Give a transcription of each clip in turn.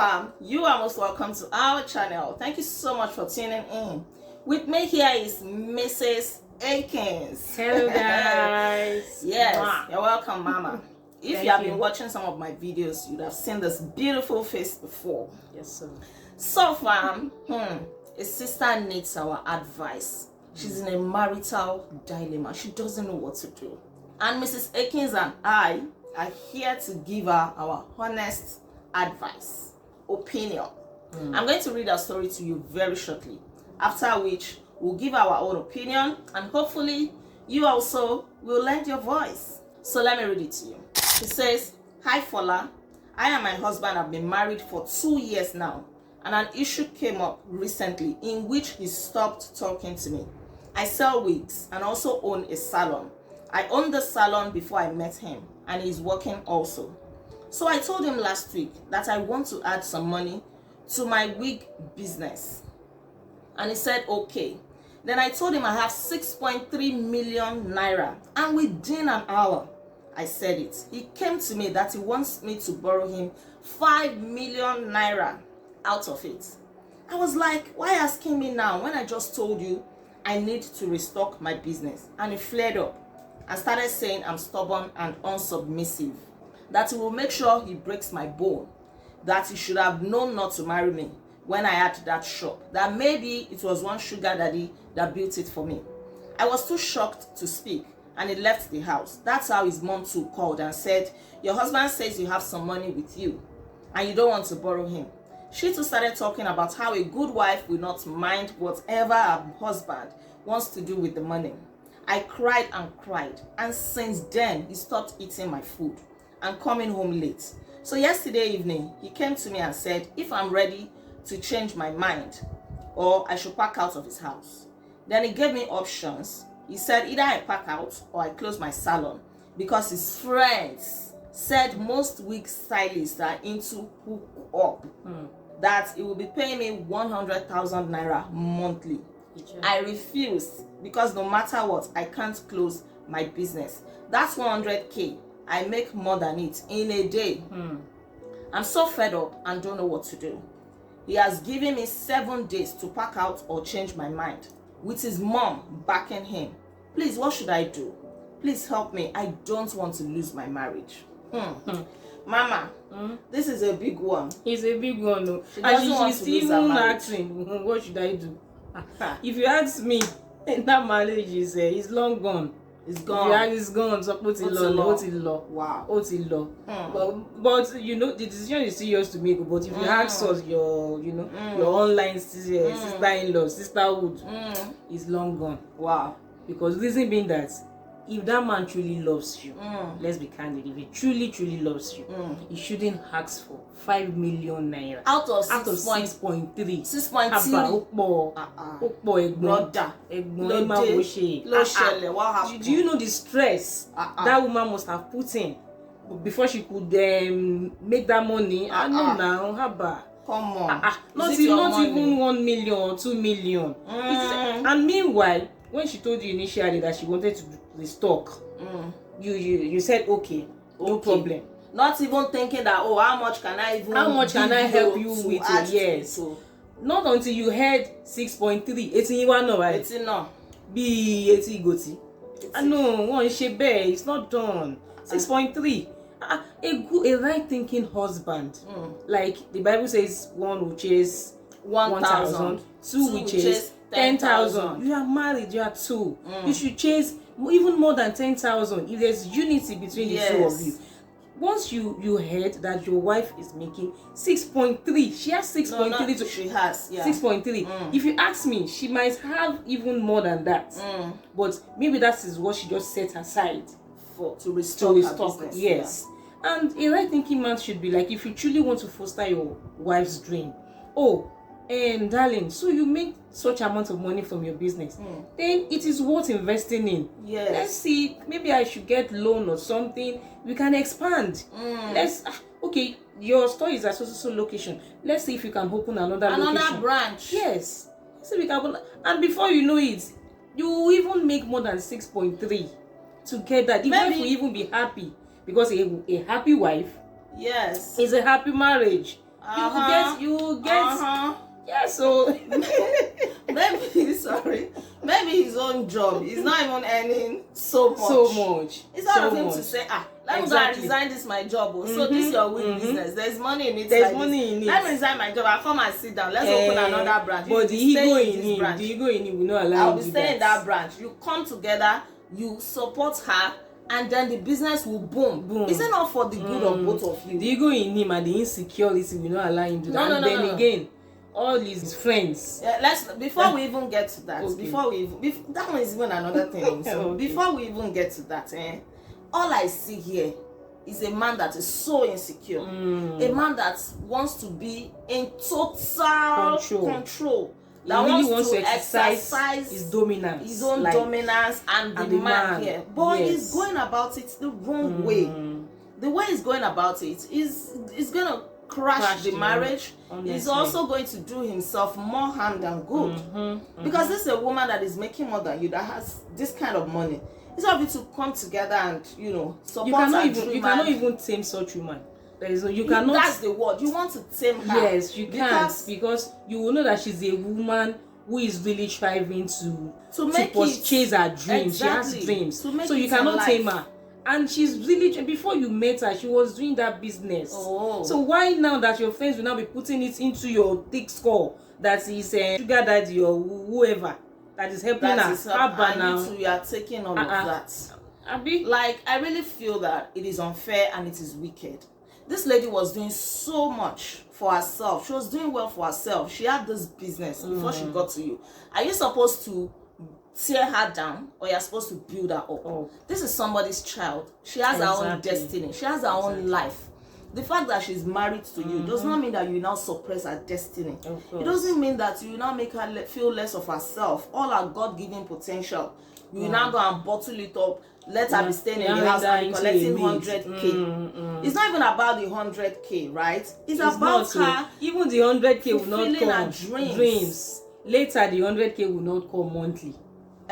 fam, you are most welcome to our channel. Thank you so much for tuning in. With me here is Mrs. Akins. Hello guys. Yes, Mwah. You're welcome, Mama. If Thank you have you. been watching some of my videos, you'd have seen this beautiful face before. Yes, sir. So fam, a sister needs our advice. She's in a marital dilemma. She doesn't know what to do. And Mrs. Akins and I are here to give her our honest advice, opinion. I'm going to read our story to you very shortly, after which we'll give our own opinion and hopefully you also will lend your voice. So let me read it to you. It says, "Hi Fola, I and my husband have been married for 2 years now, and an issue came up recently in which he stopped talking to me. I sell wigs and also own a salon. I owned the salon before I met him, and he's working also. So I told him last week that I want to add some money to my wig business. And he said, okay. Then I told him I have 6.3 million naira, and within an hour, I said it. He came to me that he wants me to borrow him 5 million naira out of it. I was like, why asking me now when I just told you I need to restock my business? And he flared up and started saying I'm stubborn and unsubmissive, that he will make sure he breaks my bone, that he should have known not to marry me when I had that shop, that maybe it was one sugar daddy that built it for me. I was too shocked to speak, and he left the house. That's how his mom too called and said, your husband says you have some money with you and you don't want to borrow him. She too started talking about how a good wife will not mind whatever her husband wants to do with the money. I cried and cried, and since then he stopped eating my food and coming home late. So yesterday evening he came to me and said if I'm ready to change my mind or I should pack out of his house. Then he gave me options. He said either I pack out or I close my salon, because his friends said most wig stylists are into hook up, that he will be paying me 100,000 naira monthly. I refused, because no matter what, I can't close my business. That's 100k. I make more than it in a day. I'm so fed up and don't know what to do. He has given me 7 days to pack out or change my mind, with his mom backing him. Please, what should I do? Please help me. I don't want to lose my marriage." Mama, this is a big one. It's a big one, no. She And doesn't want she's to lose her even marriage. asking, what should I do? If you ask me, that marriage is long gone. It's If gone. you ask, it's gone. So put it law. Wow. Put it law. But you know the decision is still yours to make. But if you ask us, your your online sister-in-law, sisterhood, is long gone. Wow. Because reason being that if that man truly loves you, let's be candid, if he truly loves you, he shouldn't ask for 5 million naira Out of 6.3. 6.3. Brother. What happened? Do you know the stress that woman must have put in before she could make that money? I know now, haba. Come on. Not even 1 million or 2 million. And meanwhile, when she told you initially that she wanted to restock, you said okay, no problem. Not even thinking that, oh, how much can I help you with it? Yes. Not until you heard 6.3. 18 you know, right? 18 no. Be 80 goti. I know, one shebe, it's not done. 6.3. A right thinking husband. Like the Bible says, one will chase 1,000, two will chase 10,000. You are married, you are two. You should chase even more than 10,000 if there's unity between the two of you. Once you heard that your wife is making 6.3, she has 6.3 to she has 6.3. If you ask me, she might have even more than that. But maybe that is what she just set aside to restock her business. Yes. And a right thinking man should be like, if you truly want to foster your wife's dream, darling, so you make such amount of money from your business, then it is worth investing in. Yes. Let's see, maybe I should get loan or something. We can expand. Let's okay, your store is at so location. Let's see if you can open another location. Branch. Yes. So we can open, and before you know it, you will even make more than 6.3 together. The wife will even be happy, because a happy wife is a happy marriage. you will get. Yeah, so maybe his own job is not even earning so much. It's not of him to say, let me go and resign this my job. So this is your weak business. There's money in it. There's money in it. Let me resign my job. I'll come and sit down. Let's open another branch. But the ego in him will not allow I'll be staying in that branch. You come together, you support her, and then the business will boom. Is it not for the good of both of you? The ego in him and the insecurity will not allow him to do that. And then again, all his friends. Before we even get to that, that one is even another thing. So before we even get to that, all I see here is a man that is so insecure, a man that wants to be in total control. That really wants to exercise his dominance, his own dominance, and the man here. But he's going about it the wrong way. The way he's going about it is going to crash the marriage. Honestly. He's also going to do himself more harm than good. Because this is a woman that is making more than you, that has this kind of money. It's not to come together and support you cannot even tame such woman. You cannot. That's the word. You want to tame her. Yes, you can't, because you will know that she's a woman who is really striving to chase her dreams. Exactly. She has dreams, so you cannot tame her. And she's really, before you met her, she was doing that business. So why now that your friends will now be putting it into your thick skull that is sugar daddy or whoever that is helping her? And you are taking all of that. Like, I really feel that it is unfair and it is wicked. This lady was doing so much for herself. She was doing well for herself. She had this business before she got to you. Are you supposed to tear her down, or you're supposed to build her up? This is somebody's child. She has her own destiny. She has her own life. The fact that she's married to you does not mean that you now suppress her destiny. It doesn't mean that you now make her feel less of herself. All her God-given potential, you now go and bottle it up, let her be staying in the house and be collecting 100k. It's not even about the 100k, right? It's about her. Even the 100k will not come. Dreams. Later, the 100k will not come monthly.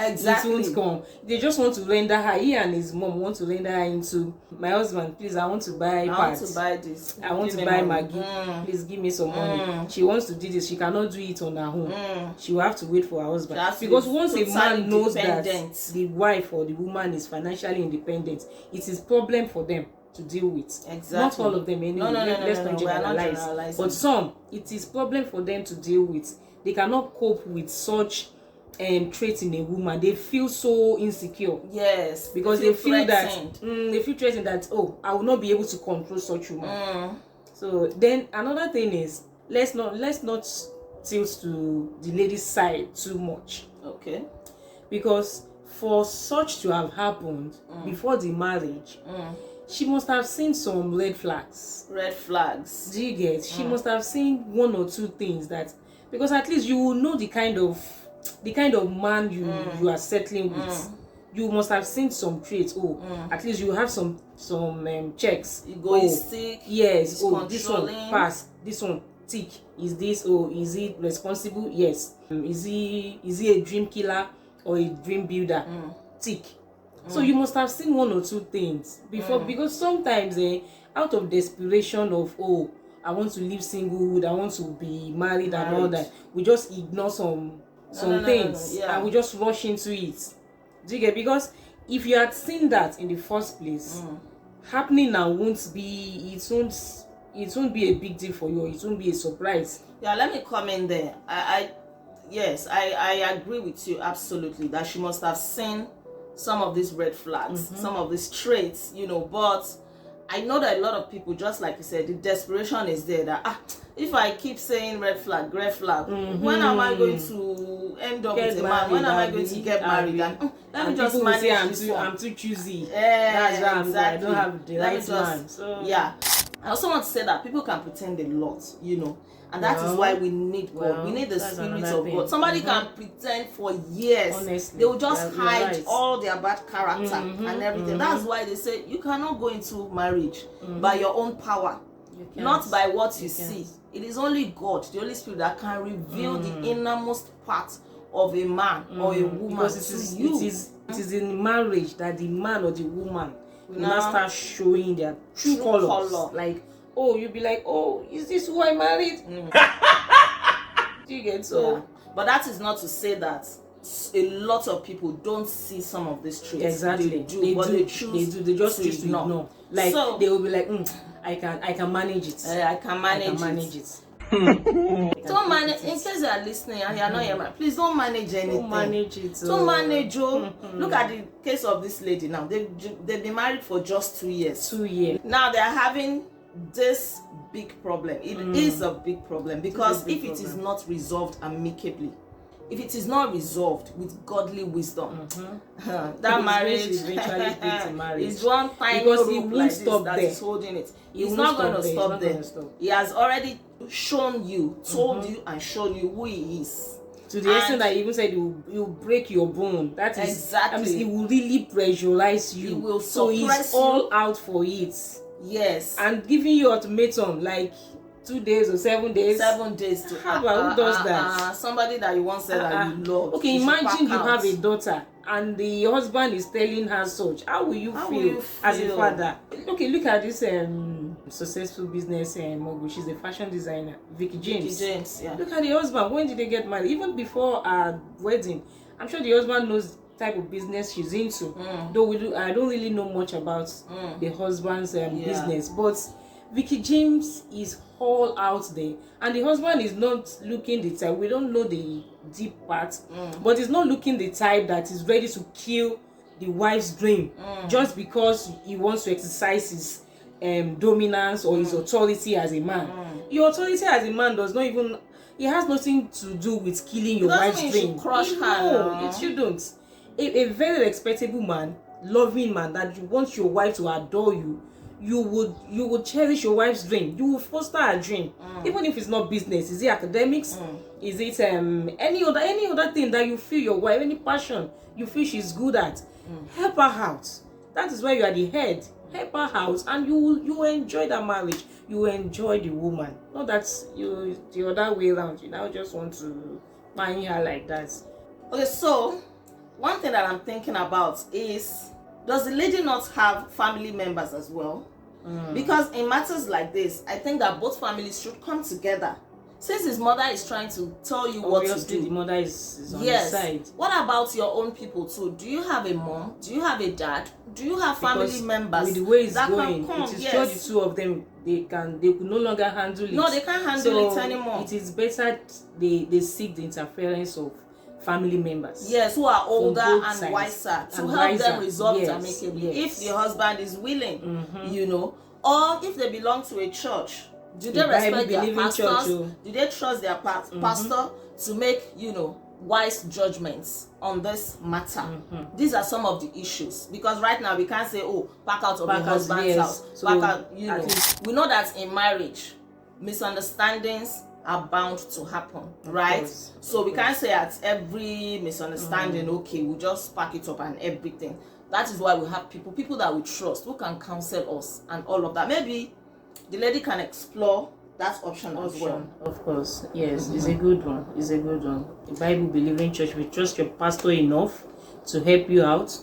Exactly. It won't come. They just want to render her. He and his mom want to render her into, my husband, please, I want to buy parts. I want to buy this. I want to buy Maggie. Please give me some money. She wants to do this. She cannot do it on her own. She will have to wait for her husband. Because once a man knows that the wife or the woman is financially independent, it is problem for them to deal with. Exactly. Not all of them anyway. Let's not generalize. But some, it is problem for them to deal with. They cannot cope with such traits in a woman. They feel so insecure. Yes, because they feel that they feel threatened that I will not be able to control such woman. So then another thing is, let's not tilt to the lady's side too much. Okay. Because for such to have happened before the marriage, she must have seen some red flags. Do you get? She must have seen one or two things that, because at least you will know the kind of man you are settling with. You must have seen some traits. At least you have some checks. Egoistic. Yes. This one pass. This one tick. Is this? Is he responsible? Yes. Is he a dream killer or a dream builder? Tick. So you must have seen one or two things before, because sometimes out of desperation of I want to live singlehood, I want to be married and all that, we just ignore some things and we just rush into it. Do you get? Because if you had seen that in the first place, happening now won't be a big deal for you. It won't be a surprise. Yeah, let me comment there. I agree with you absolutely that she must have seen some of these red flags, some of these traits, but I know that a lot of people, just like you said, the desperation is there that if I keep saying red flag, when am I going to end up with a man? When am I going to get married? Let me just manage this one. I'm too choosy. That's why exactly. I don't have the right man. So yeah. I also want to say that people can pretend a lot, and that is why we need God. We need the Spirit of God. Somebody can pretend for years. Honestly, they will just hide all their bad character and everything. That's why they say you cannot go into marriage by your own power, not by what you see. It is only God, the Holy Spirit, that can reveal the innermost part of a man or a woman. Because it is in marriage that the man or the woman will now start showing their true colors. Like, oh, you'll be like, oh, is this who I married? Do you get? So Yeah. But that is not to say that a lot of people don't see some of these traits. exactly, They do, but they choose. they just to choose to ignore. Like, so, they will be like, I can manage it. I can manage it. Don't manage. In case you are listening and you are not here, please don't manage anything. Don't manage it. Don't manage. Look at the case of this lady now. They've been married for just 2 years. 2 years. Now they are having this big problem. It is a big problem because if it is not resolved amicably, if it is not resolved with godly wisdom, that marriage eventually breaks the marriage. is one tiny because he rope won't like stop this that there. is holding it. He He's won't not stop going to there. stop He's not there. gonna stop. He has already shown you, told you, and shown you who he is. To the extent that he even said you break your bone. That is Exactly. That means he will really pressurize you. He will so he's suppress all you. out for it. Yes. And giving you ultimatum like 2 days or 7 days. 7 days to How about who does that? Somebody that you once said that you love. Okay, imagine you have a daughter and the husband is telling her such. How will you feel as a father? Okay, look at this successful business mogul. She's a fashion designer, Vicky James. Yeah. Look at the husband. When did they get married? Even before our wedding, I'm sure the husband knows the type of business she's into. Though I don't really know much about the husband's business, but Vicky James is all out there, and the husband is not looking the type. We don't know the deep part, but he's not looking the type that is ready to kill the wife's dream just because he wants to exercise his dominance or his authority as a man. Your authority as a man does not even, it has nothing to do with killing your wife's dream. Crush her. No, it shouldn't. A very respectable man, loving man, that you want your wife to adore you, you would cherish your wife's dream. You will foster her dream, even if it's not business. Is it academics? Is it any other thing that you feel your wife, any passion you feel she's good at? Help her out. That is why you are the head. Help her out, and you will enjoy that marriage. You will enjoy the woman. Not that you the other way around. You now just want to find her like that. Okay, so one thing that I'm thinking about is, does the lady not have family members as well? Because in matters like this, I think that both families should come together. Since his mother is trying to tell you what to do. The mother is on the side. What about your own people too? Do you have a mom? Do you have a dad? Do you have family members? With the way it's that going, can come? it is sure the two of them they could no longer handle it. No, they can't handle it anymore. It is better they seek the interference of family members. Yes, who are older and sides, wiser to and help wiser. them resolve it Yes, amicably. yes. If the husband is willing, you know, or if they belong to a church, do they The respect their Bible-believing pastors? church, Do they trust their pastor to make, wise judgments on this matter? These are some of the issues, because right now we can't say, oh, pack out of your husband's house. So pack out, we know that in marriage, misunderstandings are bound to happen, right? So we can't say at every misunderstanding, okay, we'll just pack it up and everything. That is why we have people that we trust, who can counsel us and all of that. Maybe the lady can explore that option as well. Of course, yes, it's a good one. It's a good one. The Bible believing church, we trust your pastor enough to help you out.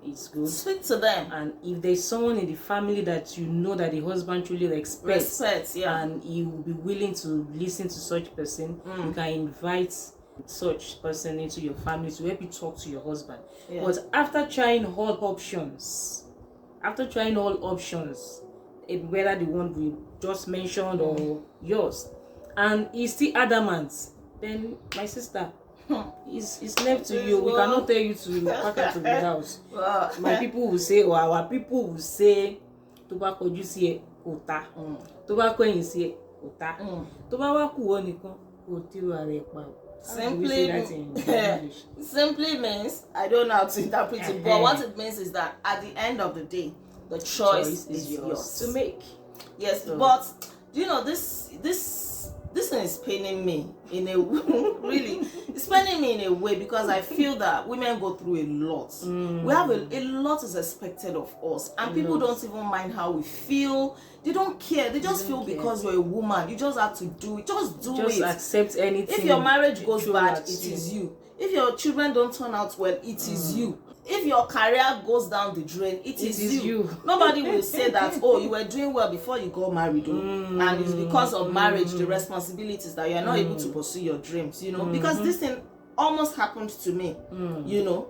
It's good. Speak to them. And if there's someone in the family that you know that the husband truly respects, and he will be willing to listen to such person, you can invite such person into your family to help you talk to your husband. But after trying all options, whether the one we just mentioned or yours, and he's still adamant, then my sister, it's left to you. We cannot tell you to pack out of the house. My people will say, or our people will say, tó bá kọjú sí ẹ kò ta, tó bá kọ̀yìn sí ẹ kò ta, tó bá wá kù wọ́n nìkan kò tírò ara ẹ̀ pa. Simply means, I don't know how to interpret it, but what it means is that at the end of the day, the choice is yours to make. Yes, but this thing is paining me in a really, it's paining me in a way, because I feel that women go through a lot. We have a lot is expected of us, and people don't even mind how we feel. They don't care. They just feel because you're a woman, you just have to do it. Just do it. Just accept anything. If your marriage goes bad, it is you. If your children don't turn out well, it is you. if your career goes down the drain, it is you. Nobody will say that, oh, you were doing well before you got married, and it's because of marriage, the responsibilities, that you are not able to pursue your dreams, you know. Because this thing almost happened to me, you know.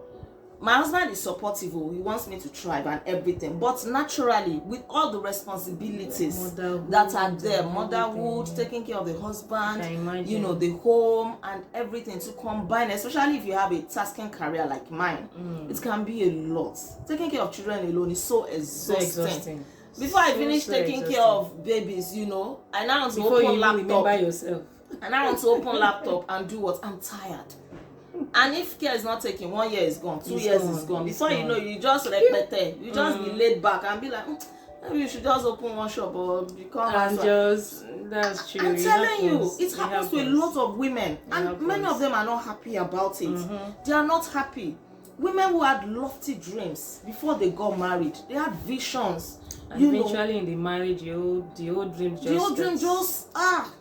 My husband is supportive, he wants me to thrive and everything, but naturally, with all the responsibilities that are there, motherhood, taking care of the husband, you know, the home and everything, to combine, especially if you have a tasking career like mine, it can be a lot. Taking care of children alone is so exhausting. Before I finish taking care of babies, you know, I now want to open laptop. Remember yourself. And I want to open laptop and do what? I'm tired. And if care is not taken, 1 year is gone, 2 years is gone. Before you know, you just repete, you just be laid back and be like, maybe you should just open one shop or become and just, that's true. I'm telling you, it happens to a lot of women, and many of them are not happy about it. They are not happy. Women who had lofty dreams before they got married, they had visions. And eventually in the marriage, the old dream just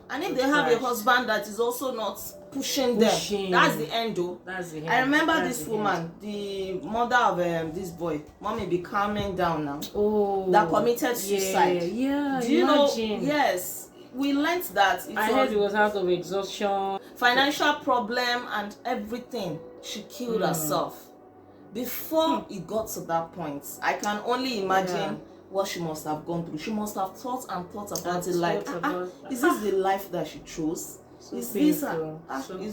and if they have a husband that is also not pushing them, that's the end though. That's the end. I remember this woman, the mother of this boy, mommy, be calming down now. That committed suicide. Do you know? Yes, we learned that I heard it was out of exhaustion, financial problem and everything. She killed herself before it got to that point. I can only imagine what she must have gone through. She must have thought about it, like, is this the life that she chose? It's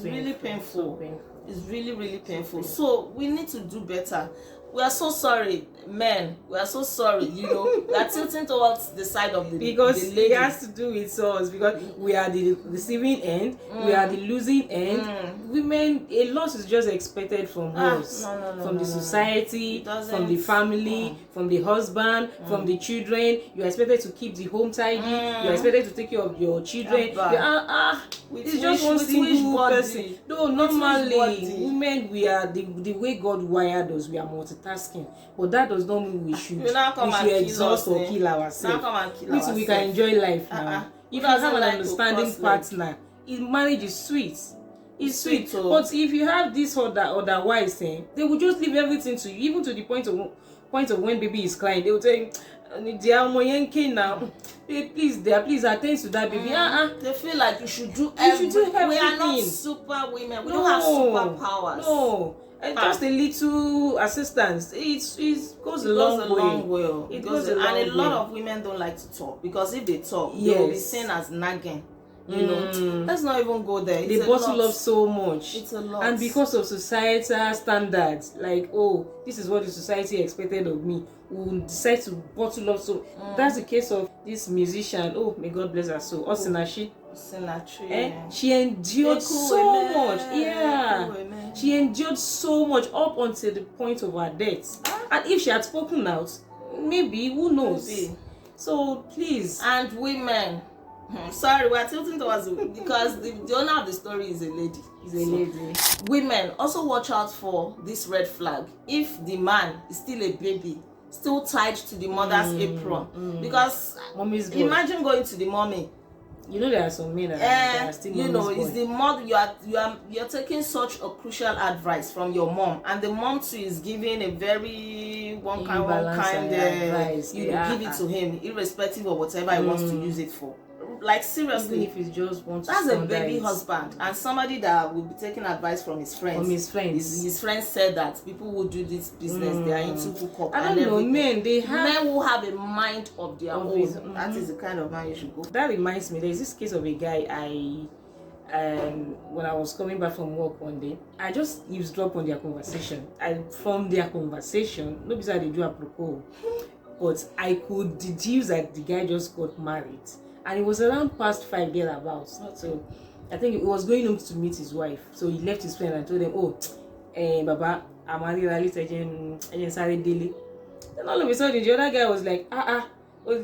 really painful. It's really painful. So we need to do better. We are so sorry, men. We are so sorry, you know. We are tilting towards the side of the lady. It has to do with us, because we are the receiving end, we are the losing end. Women, a lot is just expected from us, from the society, from the family, from the husband, from the children. You are expected to keep the home tidy. You are expected to take care of your children. It's just one single person. No, normally women, we are the way God wired us. We are multitasking, but that does not mean we should exhaust or kill ourselves. We can enjoy life now. If you have an understanding partner, marriage is sweet. It's sweet. But if you have this other wives, they will just leave everything to you, even to the point of when baby is crying. They will tell you, now, please attend to that baby. They feel like you should do everything. We are not super women. We don't have superpowers. No. Just a little assistance. It goes a long way. It goes a long way. And a lot of women don't like to talk, because if they talk, they will be seen as nagging. You know, let's not even go there. They bottle up so much. It's a lot. And because of societal standards, like, oh, this is what the society expected of me, we'll decide to bottle up. So that's the case of this musician. Oh, may God bless her soul. Osinachi. She endured so much. She endured so much up until the point of her death. And if she had spoken out, maybe, who knows? So please. And women, sorry, we're tilting towards because the owner of the story is a lady. Women, also watch out for this red flag. If the man is still a baby, still tied to the mother's apron, because imagine going to the mommy. You know, there are some men that are still, you know, it's the mother. You're taking such a crucial advice from your mom, and the mom too is giving a very one kind advice. You give it to him, irrespective of whatever he wants to use it for. Like, seriously, even if it's just one, that's a baby husband, and somebody that will be taking advice from his friends. His friends said that people who do this business, they are into hookup. I don't know, men who have a mind of their own. That is the kind of man you should go. That reminds me, there's this case of a guy when I was coming back from work one day, I just eavesdropped on their conversation. From their conversation, nobody said they do apropos, but I could deduce that the guy just got married. And it was around past 5 thereabouts. So I think he was going home to meet his wife. So he left his friend and told them, Baba, I'm married at sorry daily. Then all of a sudden the other guy was like,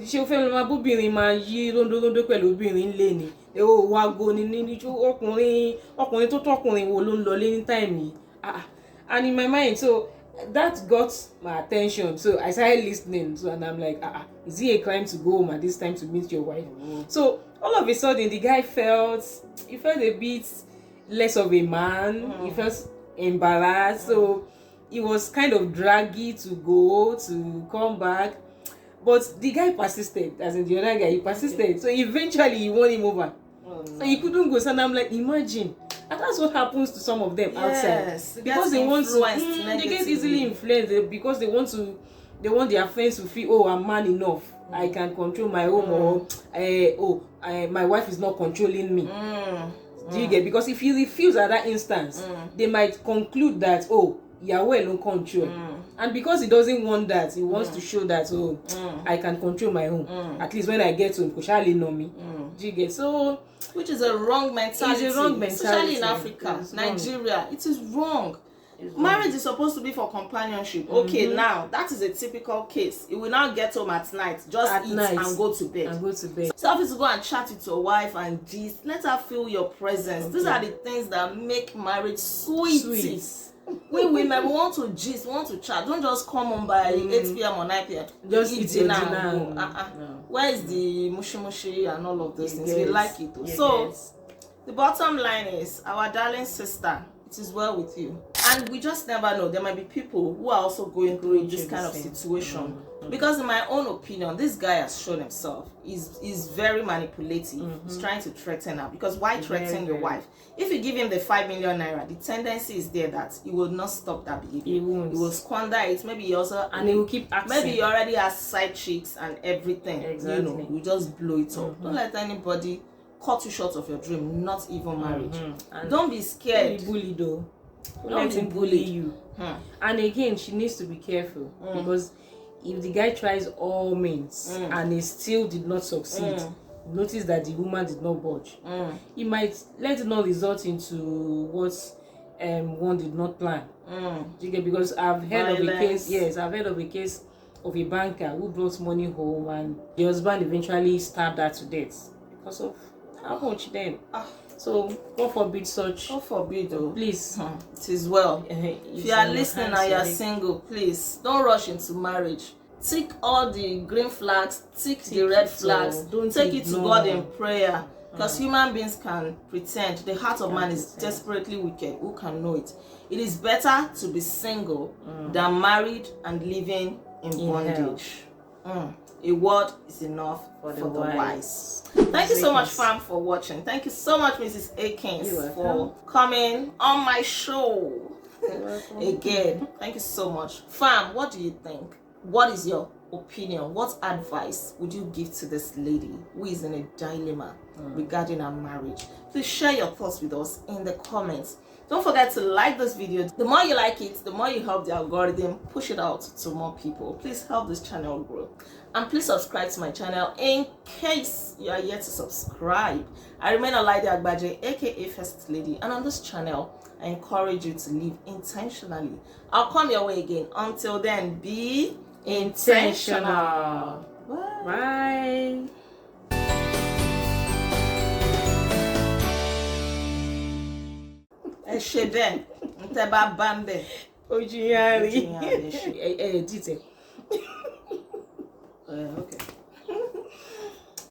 she fẹ́ lọ máa bóbìnrin máa yí róńdóróńdó pẹ̀lú obìnrin ńlé ni. Wá go ni níjú ọkùnrin tó tọkùnrin wo ló ń lọ lé ní time yìí. And in my mind, so that got my attention. So I started listening. So, and I'm like, is it a crime to go home at this time to meet your wife? So all of a sudden the guy felt a bit less of a man. He felt embarrassed. So it was kind of draggy to go, to come back. But the guy persisted, as in the other guy, he persisted. So eventually he won him over. Oh, no. So he couldn't go. So I'm like, imagine. And that's what happens to some of them outside. Because they want to, they get easily influenced because they want their friends to feel, oh, I'm man enough. I can control my home, or my wife is not controlling me. Do you get? Because if he refuse at that instance, they might conclude that, oh, Yahweh no control. And because he doesn't want that, he wants to show that, oh, I can control my home. At least when I get to him, Kushali know me. Do you get? So, which is a wrong mentality. It's a wrong mentality. Especially in Africa, Nigeria. It is wrong. Marriage is supposed to be for companionship. Okay, now that is a typical case. You will now get home at night, just eat and go to bed. So if you go and chat with your wife and gist, let her feel your presence. These are the things that make marriage sweet. We women, we want to gist, we want to chat. Don't just come on by 8 p.m. or 9 p.m. Just eat dinner and go. No. Where is the mushi and all of those things? We like it too. So the bottom line is, our darling sister, it is well with you. And we just never know. There might be people who are also going through this kind of situation. Because in my own opinion, this guy has shown himself. He's very manipulative. He's trying to threaten her. Because why threaten your wife? If you give him the 5 million naira, the tendency is there that he will not stop that behavior. He won't. He will squander it. Maybe he also... And he will keep asking. Maybe he already has side chicks and everything. Exactly. You know, you just blow it up. Don't let anybody cut you short of your dream, not even marriage. Don't be scared. Don't be bullied though. Don't let him bully you. And again, she needs to be careful because if the guy tries all means and he still did not succeed, notice that the woman did not budge. He might let it not result into what one did not plan. Do you get? Because I've heard of a case. Yes, I've heard of a case of a banker who brought money home and the husband eventually stabbed her to death because of how much then. So, God forbid such. God forbid, though. Please. It is well. If you are listening and you are single, please don't rush into marriage. Tick all the green flags, tick the red flags. Don't take it to God in prayer. Because human beings can pretend. The heart of man is desperately wicked. Who can know it? It is better to be single than married and living in bondage. A word is enough for the wise. Thank you so much, fam, for watching. Thank you so much, Mrs. Akins, for coming on my show again. Thank you so much. Fam, what do you think? What is your opinion? What advice would you give to this lady who is in a dilemma regarding her marriage? Please share your thoughts with us in the comments. Don't forget to like this video. The more you like it, the more you help the algorithm push it out to more people. Please help this channel grow. And please subscribe to my channel in case you are yet to subscribe. I remain Olaide Agbaje, aka First Lady. And on this channel, I encourage you to live intentionally. I'll come your way again. Until then, be intentional. Bye. Shebe, nteba bambe. Ojiyari. Dite. Okay.